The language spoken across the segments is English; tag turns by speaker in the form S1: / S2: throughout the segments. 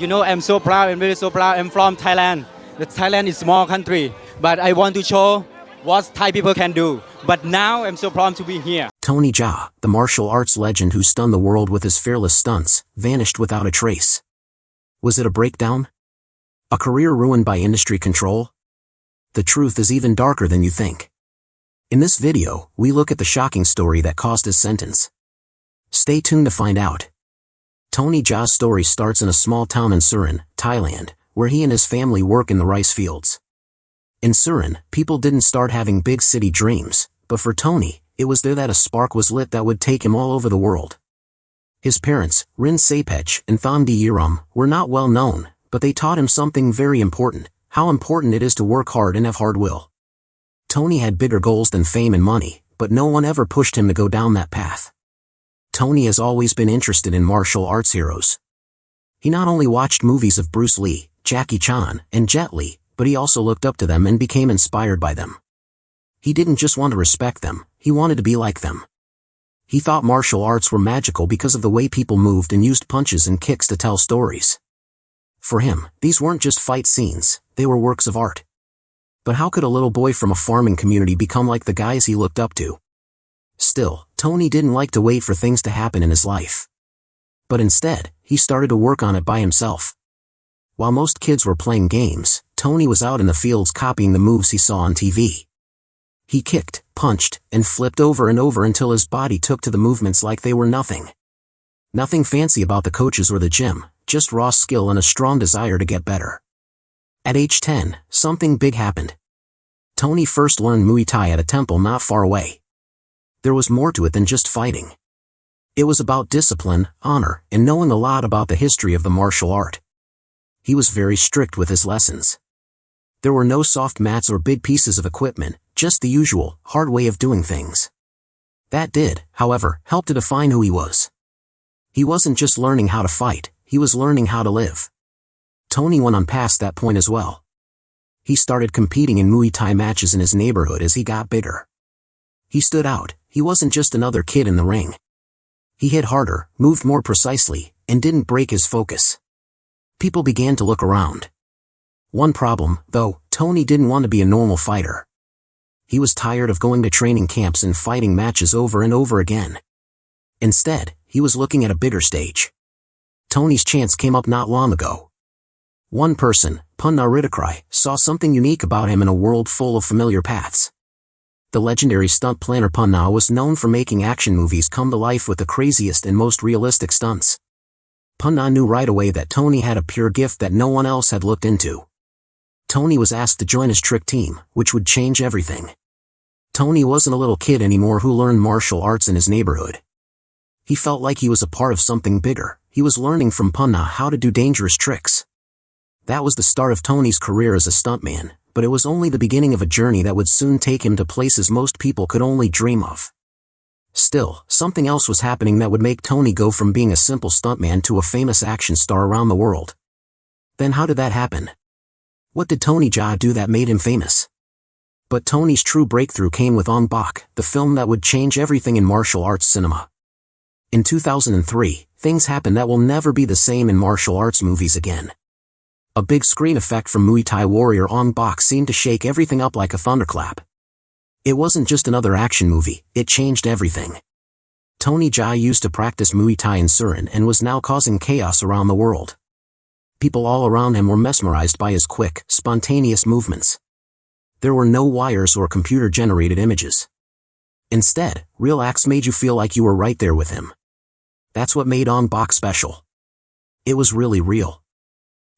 S1: You know, I'm so proud. I'm really so proud. I'm from Thailand. The Thailand is a small country, but I want to show what Thai people can do. But now I'm so proud to be here.
S2: Tony Jaa, the martial arts legend who stunned the world with his fearless stunts, vanished without a trace. Was it a breakdown? A career ruined by industry control? The truth is even darker than you think. In this video, we look at the shocking story that caused his sentence. Stay tuned to find out. Tony Jaa's story starts in a small town in Surin, Thailand, where he and his family work in the rice fields. In Surin, people didn't start having big city dreams, but for Tony, it was there that a spark was lit that would take him all over the world. His parents, Rin Sapech and Thamdi Yiram, were not well known, but they taught him something very important, how important it is to work hard and have hard will. Tony had bigger goals than fame and money, but no one ever pushed him to go down that path. Tony has always been interested in martial arts heroes. He not only watched movies of Bruce Lee, Jackie Chan, and Jet Li, but he also looked up to them and became inspired by them. He didn't just want to respect them, he wanted to be like them. He thought martial arts were magical because of the way people moved and used punches and kicks to tell stories. For him, these weren't just fight scenes, they were works of art. But how could a little boy from a farming community become like the guys he looked up to? Still, Tony didn't like to wait for things to happen in his life. But instead, he started to work on it by himself. While most kids were playing games, Tony was out in the fields copying the moves he saw on TV. He kicked, punched, and flipped over and over until his body took to the movements like they were nothing. Nothing fancy about the coaches or the gym, just raw skill and a strong desire to get better. At age 10, something big happened. Tony first learned Muay Thai at a temple not far away. There was more to it than just fighting. It was about discipline, honor, and knowing a lot about the history of the martial art. He was very strict with his lessons. There were no soft mats or big pieces of equipment, just the usual, hard way of doing things. That did, however, help to define who he was. He wasn't just learning how to fight, he was learning how to live. Tony went on past that point as well. He started competing in Muay Thai matches in his neighborhood as he got bigger. He stood out. He wasn't just another kid in the ring. He hit harder, moved more precisely, and didn't break his focus. People began to look around. One problem, though, Tony didn't want to be a normal fighter. He was tired of going to training camps and fighting matches over and over again. Instead, he was looking at a bigger stage. Tony's chance came up not long ago. One person, Punna Ridikrai, saw something unique about him in a world full of familiar paths. The legendary stunt planner Punna was known for making action movies come to life with the craziest and most realistic stunts. Punna knew right away that Tony had a pure gift that no one else had looked into. Tony was asked to join his trick team, which would change everything. Tony wasn't a little kid anymore who learned martial arts in his neighborhood. He felt like he was a part of something bigger. He was learning from Punna how to do dangerous tricks. That was the start of Tony's career as a stuntman, but it was only the beginning of a journey that would soon take him to places most people could only dream of. Still, something else was happening that would make Tony go from being a simple stuntman to a famous action star around the world. Then how did that happen? What did Tony Jaa do that made him famous? But Tony's true breakthrough came with Ong-Bak, the film that would change everything in martial arts cinema. In 2003, things happened that will never be the same in martial arts movies again. A big screen effect from Muay Thai warrior Ong-Bak seemed to shake everything up like a thunderclap. It wasn't just another action movie, it changed everything. Tony Jaa used to practice Muay Thai in Surin and was now causing chaos around the world. People all around him were mesmerized by his quick, spontaneous movements. There were no wires or computer-generated images. Instead, real acts made you feel like you were right there with him. That's what made Ong-Bak special. It was really real.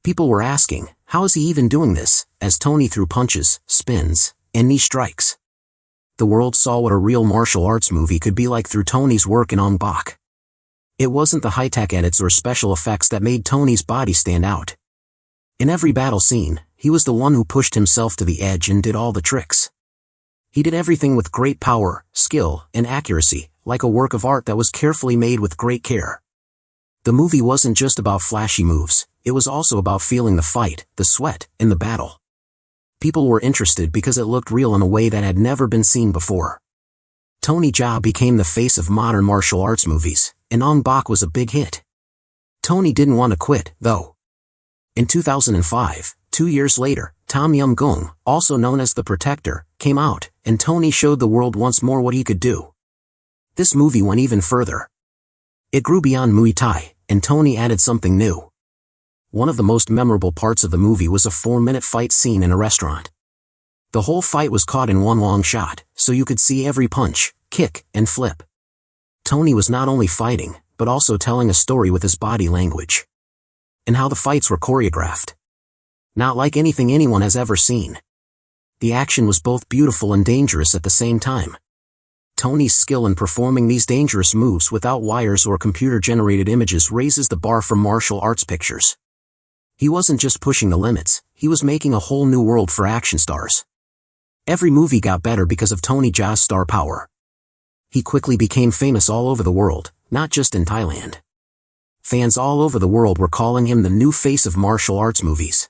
S2: People were asking, how is he even doing this, as Tony threw punches, spins, and knee strikes. The world saw what a real martial arts movie could be like through Tony's work in Ong-Bak. It wasn't the high-tech edits or special effects that made Tony's body stand out. In every battle scene, he was the one who pushed himself to the edge and did all the tricks. He did everything with great power, skill, and accuracy, like a work of art that was carefully made with great care. The movie wasn't just about flashy moves, it was also about feeling the fight, the sweat, and the battle. People were interested because it looked real in a way that had never been seen before. Tony Jaa became the face of modern martial arts movies, and Ong-Bak was a big hit. Tony didn't want to quit, though. In 2005, 2 years later, Tom Yum-Goong, also known as The Protector, came out, and Tony showed the world once more what he could do. This movie went even further. It grew beyond Muay Thai, and Tony added something new. One of the most memorable parts of the movie was a 4-minute fight scene in a restaurant. The whole fight was caught in one long shot, so you could see every punch, kick, and flip. Tony was not only fighting, but also telling a story with his body language. And how the fights were choreographed. Not like anything anyone has ever seen. The action was both beautiful and dangerous at the same time. Tony's skill in performing these dangerous moves without wires or computer-generated images raises the bar for martial arts pictures. He wasn't just pushing the limits, he was making a whole new world for action stars. Every movie got better because of Tony Jaa's star power. He quickly became famous all over the world, not just in Thailand. Fans all over the world were calling him the new face of martial arts movies.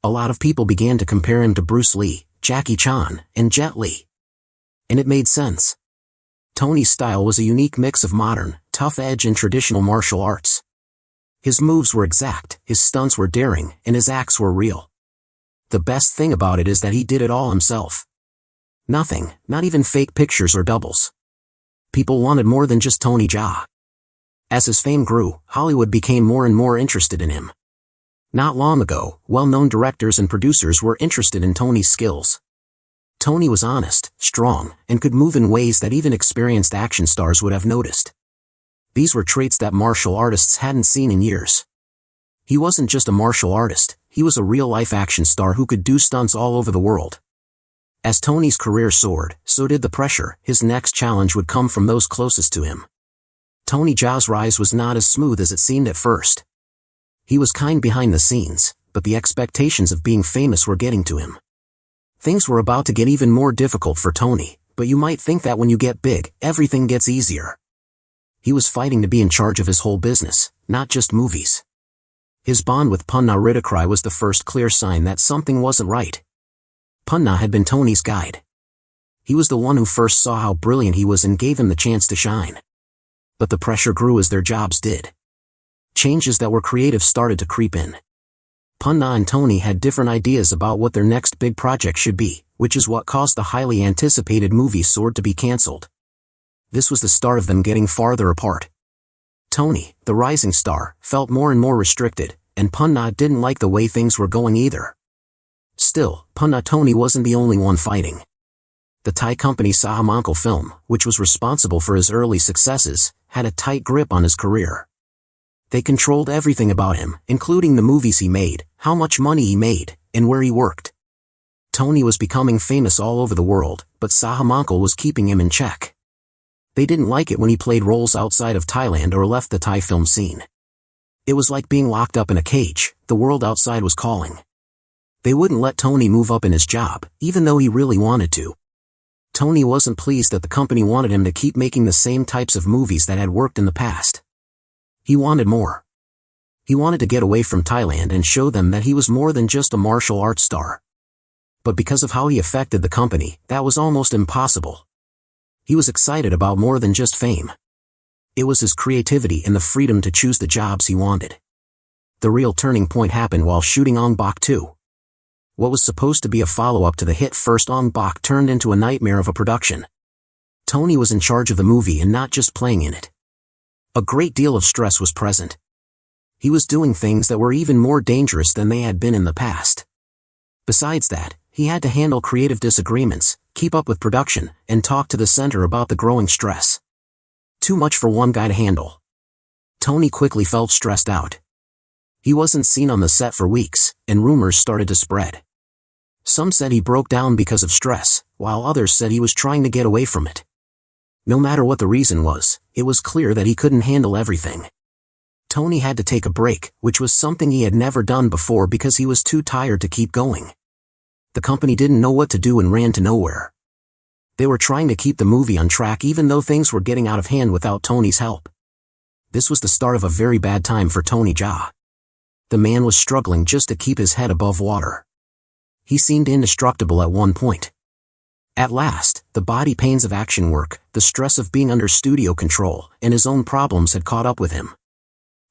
S2: A lot of people began to compare him to Bruce Lee, Jackie Chan, and Jet Li. And it made sense. Tony's style was a unique mix of modern, tough edge and traditional martial arts. His moves were exact, his stunts were daring, and his acts were real. The best thing about it is that he did it all himself. Nothing, not even fake pictures or doubles. People wanted more than just Tony Jaa. As his fame grew, Hollywood became more and more interested in him. Not long ago, well-known directors and producers were interested in Tony's skills. Tony was honest, strong, and could move in ways that even experienced action stars would have noticed. These were traits that martial artists hadn't seen in years. He wasn't just a martial artist, he was a real-life action star who could do stunts all over the world. As Tony's career soared, so did the pressure. His next challenge would come from those closest to him. Tony Jaa's rise was not as smooth as it seemed at first. He was kind behind the scenes, but the expectations of being famous were getting to him. Things were about to get even more difficult for Tony, but you might think that when you get big, everything gets easier. He was fighting to be in charge of his whole business, not just movies. His bond with Punna Ridikrai was the first clear sign that something wasn't right. Punna had been Tony's guide. He was the one who first saw how brilliant he was and gave him the chance to shine. But the pressure grew as their jobs did. Changes that were creative started to creep in. Punna and Tony had different ideas about what their next big project should be, which is what caused the highly anticipated movie Sword to be cancelled. This was the start of them getting farther apart. Tony, the rising star, felt more and more restricted, and Punna didn't like the way things were going either. Still, Punna Tony wasn't the only one fighting. The Thai company Sahamangkal Film, which was responsible for his early successes, had a tight grip on his career. They controlled everything about him, including the movies he made, how much money he made, and where he worked. Tony was becoming famous all over the world, but Sahamangkal was keeping him in check. They didn't like it when he played roles outside of Thailand or left the Thai film scene. It was like being locked up in a cage. The world outside was calling. They wouldn't let Tony move up in his job, even though he really wanted to. Tony wasn't pleased that the company wanted him to keep making the same types of movies that had worked in the past. He wanted more. He wanted to get away from Thailand and show them that he was more than just a martial arts star. But because of how he affected the company, that was almost impossible. He was excited about more than just fame. It was his creativity and the freedom to choose the jobs he wanted. The real turning point happened while shooting Ong-Bak 2. What was supposed to be a follow-up to the hit first Ong-Bak turned into a nightmare of a production. Tony was in charge of the movie and not just playing in it. A great deal of stress was present. He was doing things that were even more dangerous than they had been in the past. Besides that, he had to handle creative disagreements, keep up with production, and talk to the center about the growing stress. Too much for one guy to handle. Tony quickly felt stressed out. He wasn't seen on the set for weeks, and rumors started to spread. Some said he broke down because of stress, while others said he was trying to get away from it. No matter what the reason was, it was clear that he couldn't handle everything. Tony had to take a break, which was something he had never done before because he was too tired to keep going. The company didn't know what to do and ran to nowhere. They were trying to keep the movie on track even though things were getting out of hand without Tony's help. This was the start of a very bad time for Tony Jaa. The man was struggling just to keep his head above water. He seemed indestructible at one point. At last, the body pains of action work, the stress of being under studio control, and his own problems had caught up with him.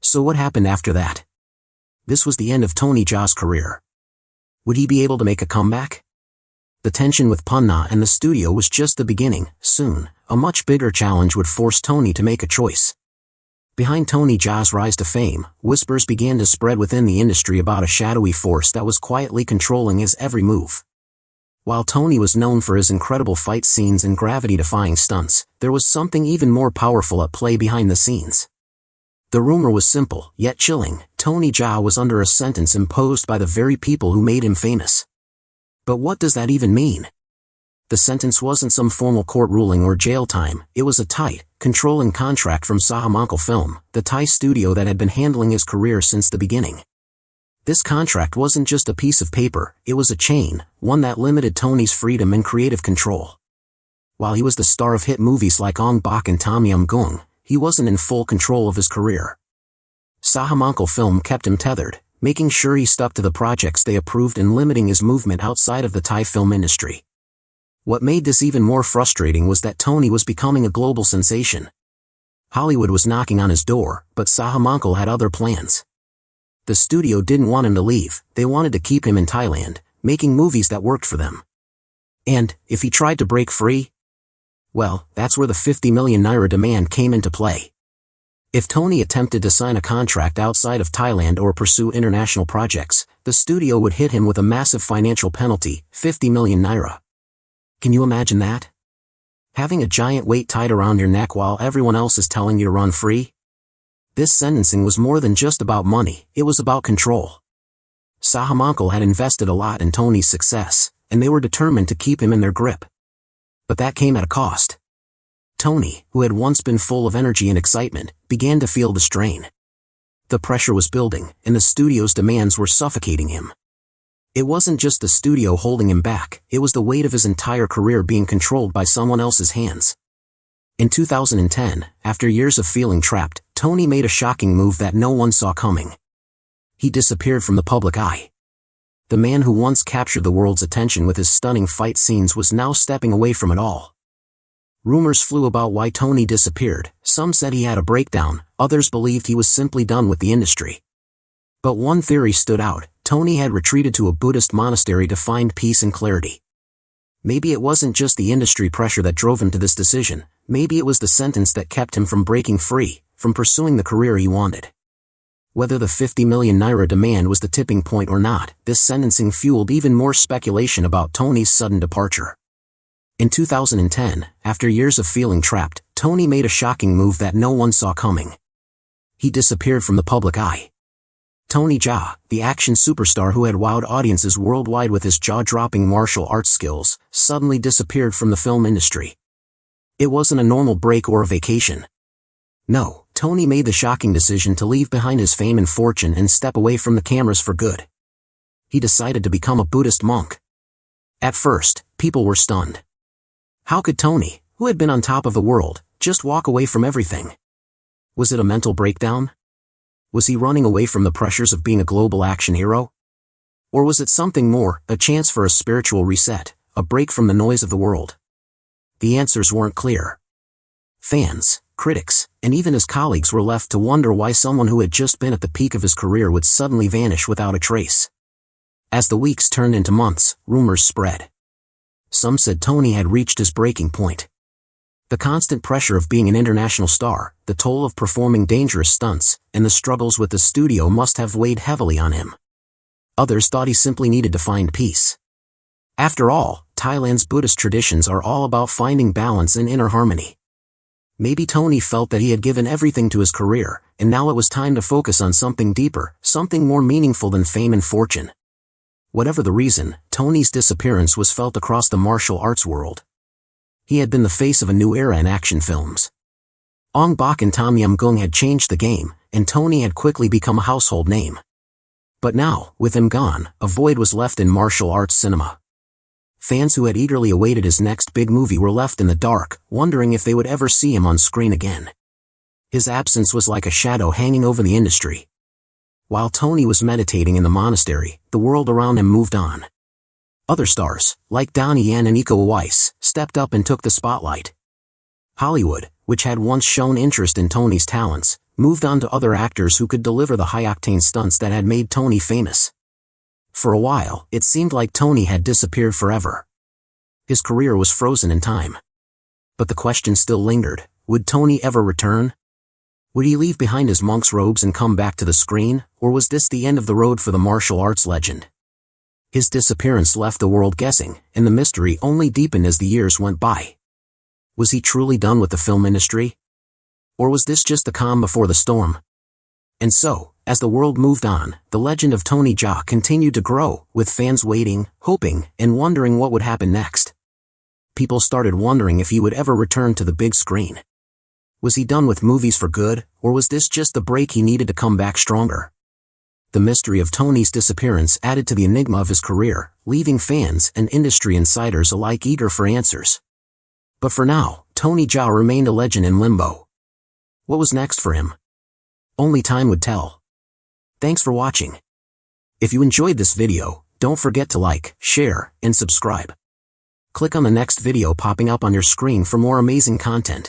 S2: So what happened after that? This was the end of Tony Jaa's career. Would he be able to make a comeback? The tension with Punna and the studio was just the beginning. Soon, a much bigger challenge would force Tony to make a choice. Behind Tony Jaa's rise to fame, whispers began to spread within the industry about a shadowy force that was quietly controlling his every move. While Tony was known for his incredible fight scenes and gravity-defying stunts, there was something even more powerful at play behind the scenes. The rumor was simple, yet chilling. Tony Jaa was under a sentence imposed by the very people who made him famous. But what does that even mean? The sentence wasn't some formal court ruling or jail time. It was a tight, controlling contract from Sahamangkal Film, the Thai studio that had been handling his career since the beginning. This contract wasn't just a piece of paper, it was a chain, one that limited Tony's freedom and creative control. While he was the star of hit movies like Ong-Bak and The Protector, he wasn't in full control of his career. Sahamangkal Film kept him tethered, making sure he stuck to the projects they approved and limiting his movement outside of the Thai film industry. What made this even more frustrating was that Tony was becoming a global sensation. Hollywood was knocking on his door, but Sahamangkal had other plans. The studio didn't want him to leave, they wanted to keep him in Thailand, making movies that worked for them. And, if he tried to break free? Well, that's where the 50 million naira demand came into play. If Tony attempted to sign a contract outside of Thailand or pursue international projects, the studio would hit him with a massive financial penalty, 50 million naira. Can you imagine that? Having a giant weight tied around your neck while everyone else is telling you to run free? This sentencing was more than just about money, it was about control. Sahamangkal had invested a lot in Tony's success, and they were determined to keep him in their grip. But that came at a cost. Tony, who had once been full of energy and excitement, began to feel the strain. The pressure was building, and the studio's demands were suffocating him. It wasn't just the studio holding him back, it was the weight of his entire career being controlled by someone else's hands. In 2010, after years of feeling trapped, Tony made a shocking move that no one saw coming. He disappeared from the public eye. The man who once captured the world's attention with his stunning fight scenes was now stepping away from it all. Rumors flew about why Tony disappeared. Some said he had a breakdown, others believed he was simply done with the industry. But one theory stood out: Tony had retreated to a Buddhist monastery to find peace and clarity. Maybe it wasn't just the industry pressure that drove him to this decision, maybe it was the sentence that kept him from breaking free, from pursuing the career he wanted. Whether the 50 million naira demand was the tipping point or not, this sentencing fueled even more speculation about Tony's sudden departure. In 2010, after years of feeling trapped, Tony made a shocking move that no one saw coming. He disappeared from the public eye. Tony Jaa, the action superstar who had wowed audiences worldwide with his jaw-dropping martial arts skills, suddenly disappeared from the film industry. It wasn't a normal break or a vacation. No, Tony made the shocking decision to leave behind his fame and fortune and step away from the cameras for good. He decided to become a Buddhist monk. At first, people were stunned. How could Tony, who had been on top of the world, just walk away from everything? Was it a mental breakdown? Was he running away from the pressures of being a global action hero? Or was it something more, a chance for a spiritual reset, a break from the noise of the world? The answers weren't clear. Fans, critics, and even his colleagues were left to wonder why someone who had just been at the peak of his career would suddenly vanish without a trace. As the weeks turned into months, rumors spread. Some said Tony had reached his breaking point. The constant pressure of being an international star, the toll of performing dangerous stunts, and the struggles with the studio must have weighed heavily on him. Others thought he simply needed to find peace. After all, Thailand's Buddhist traditions are all about finding balance and inner harmony. Maybe Tony felt that he had given everything to his career, and now it was time to focus on something deeper, something more meaningful than fame and fortune. Whatever the reason, Tony's disappearance was felt across the martial arts world. He had been the face of a new era in action films. Ong-Bak and The Protector had changed the game, and Tony had quickly become a household name. But now, with him gone, a void was left in martial arts cinema. Fans who had eagerly awaited his next big movie were left in the dark, wondering if they would ever see him on screen again. His absence was like a shadow hanging over the industry. While Tony was meditating in the monastery, the world around him moved on. Other stars, like Donnie Yen and Iko Uwais, stepped up and took the spotlight. Hollywood, which had once shown interest in Tony's talents, moved on to other actors who could deliver the high-octane stunts that had made Tony famous. For a while, it seemed like Tony had disappeared forever. His career was frozen in time. But the question still lingered, would Tony ever return? Would he leave behind his monk's robes and come back to the screen, or was this the end of the road for the martial arts legend? His disappearance left the world guessing, and the mystery only deepened as the years went by. Was he truly done with the film industry? Or was this just the calm before the storm? And so, as the world moved on, the legend of Tony Jaa continued to grow, with fans waiting, hoping, and wondering what would happen next. People started wondering if he would ever return to the big screen. Was he done with movies for good, or was this just the break he needed to come back stronger? The mystery of Tony's disappearance added to the enigma of his career, leaving fans and industry insiders alike eager for answers. But for now, Tony Jaa remained a legend in limbo. What was next for him? Only time would tell. Thanks for watching. If you enjoyed this video, don't forget to like, share, and subscribe. Click on the next video popping up on your screen for more amazing content.